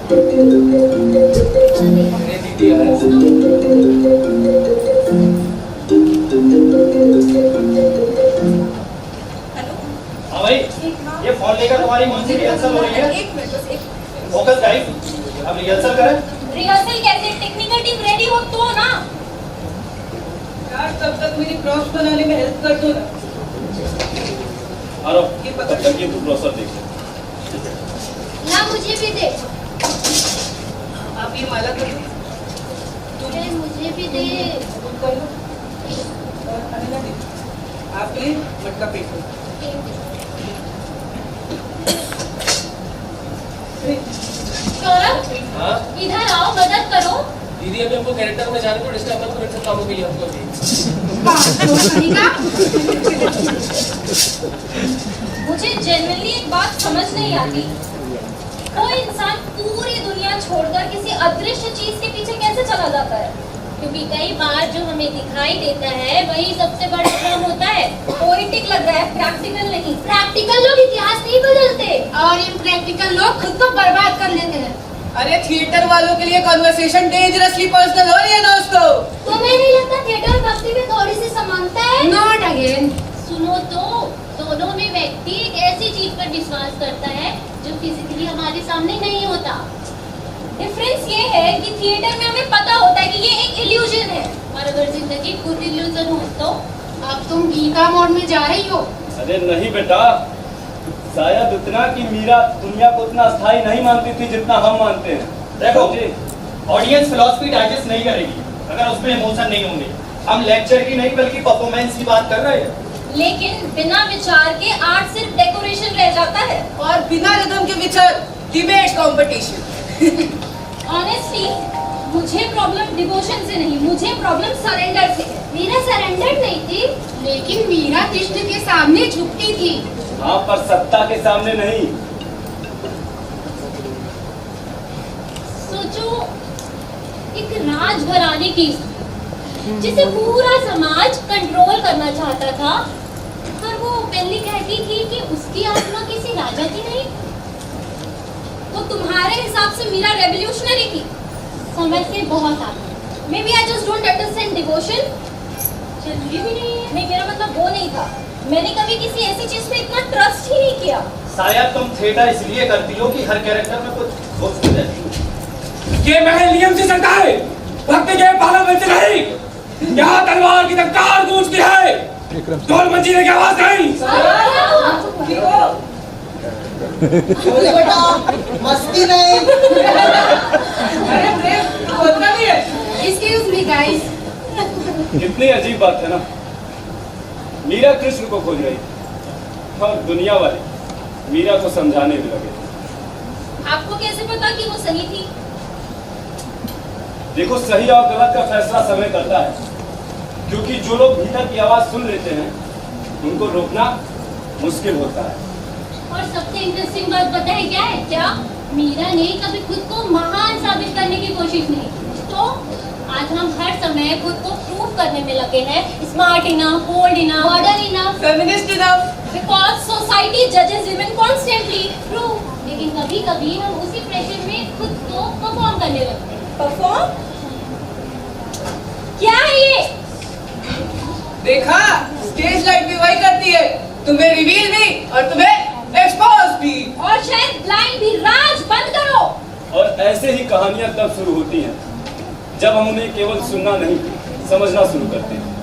हाँ भाई, ये फोन लेकर तुम्हारी कौन सी रिहर्सल हो रही है? फोकस गाइस, अब रिहर्सल करें। रिहर्सल कैसे? टेक्निकल टीम रेडी हो तो ना यार, तब तक मेरी प्रॉप्स बनाने में हेल्प कर दो ना। आरो, तब तक ये तू प्रोसेस देख ले। ना मुझे भी दे। आप ये माला कर दो। मुझे भी दे। कर लो। और अनिला दे। आपके लिए मटका पेट करो। सौरभ, हाँ इधर आओ, मदद करो। दीदी, अभी हमको कैरेक्टर में जाने को डिस्टर्ब मत करो, इन सब कामों के लिए हमको भी। मुझे जनरली एक बात समझ नहीं आती, कोई इंसान पूरी दुनिया छोड़कर किसी अदृश्य चीज के पीछे कैसे चला जाता है? क्योंकि कई बार जो हमें दिखाई देता है वही सबसे बड़ा काम होता है। पोएटिक लग रहा है, प्रैक्टिकल नहीं। प्रैक्टिकल लोग इतिहास नहीं बदलते और इम्प्रैक्टिकल लोग खुद को बर्बाद कर लेते हैं। अरे थिएटर वालों के लिए कॉन्वर्सेशन डेंजरसली पर्सनल हो रही है दोस्तों। तुम्हें नहीं लगता थिएटर और भक्ति में थोड़ी सी समानता है? Not again. सुनो तो, दोनों में व्यक्ति एक ऐसी चीज पर विश्वास करता है जो फिजिकली हमारे सामने नहीं होता। डिफरेंस ये है कि थिएटर में हमें पता होता है कि ये एक इल्यूजन है, और अगर जिंदगी खुद इल्यूजन हो तो। अब तुम गीता मोड में जा रही हो। अरे नहीं बेटा, शायद उतना कि मीरा दुनिया को उतना स्थायी नहीं मानती थी जितना हम मानते हैं। देखो जी, ऑडियंस फिलॉसफी डाइजेस्ट नहीं करेगी अगर उसमें इमोशन नहीं होंगे। हम लेक्चर की नहीं बल्कि परफॉर्मेंस की बात कर रहे हैं। लेकिन बिना विचार के आर्ट सिर्फ डेकोरेशन रह जाता है, और बिना रिदम के विचार डिबेट कंपटीशन। ऑनेस्टली मुझे प्रॉब्लम डिवोशन से नहीं, मुझे प्रॉब्लम सरेंडर से है। मीरा सरेंडर नहीं थी, लेकिन मीरा कृष्ण के सामने झुकती थी। हाँ, पर सत्ता के सामने नहीं। सोचो, एक राजघराने की जिसे पूरा समाज कंट्रोल करना चाहता था, पर वो पहले कहती थी कि उसकी आत्मा किसी राजा की नहीं। तो तुम्हारे हिसाब से मीरा रेवोल्यूशनरी थी? समझ से बहुत आगे। Maybe I just don't understand devotion. जरूरी भी नहीं है। नहीं, मेरा मतलब वो नहीं था। मैंने कभी किसी ऐसी चीज पे इतना ट्रस्ट ही नहीं किया। शायद तुम थिएटर इसलिए करती हो कि हर कैरेक्टर में कुछ घुस जाती हो। ये महल नियम से चलता है, भक्त के पार्लियामेंट से नहीं। यहाँ तलवार की टंकार गूंजती है, ढोल मंजीरे की आवाज नहीं। बेटा, मस्ती नहीं। अरे प्रेम होता नहीं है। Excuse me guys. कितनी अजीब बात है ना। मीरा कृष्ण को खोज रही थी और दुनिया वाले मीरा को समझाने में लगे। आपको कैसे पता कि वो सही थी? देखो, सही और गलत का फैसला समय करता है, क्योंकि जो लोग भीतर की आवाज सुन लेते हैं उनको रोकना मुश्किल होता है। और सबसे इंटरेस्टिंग बात पता है क्या है? क्या मीरा ने कभी खुद को महान साबित करने की कोशिश नहीं की। तो आज हम हर समय खुद को प्रूव करने में लगे हैं, smart enough, bold enough, modern enough, feminist enough, because society जजेस विमेन कॉन्स्टेंटली। ट्रू, लेकिन कभी कभी हम उसी प्रेशर में खुद को परफॉर्म करने लगते हैं। परफॉर्म? क्या है ये? देखा, स्टेज लाइट भी वही करती है, तुम्हें रिवील भी और तुम्हें एक्सपोज भी। और शायद ब्लाइंड भी। राज बंद करो। और ऐसे ही कहानियां तब शुरू होती हैं जब हम उन्हें केवल सुनना नहीं, समझना शुरू करते हैं।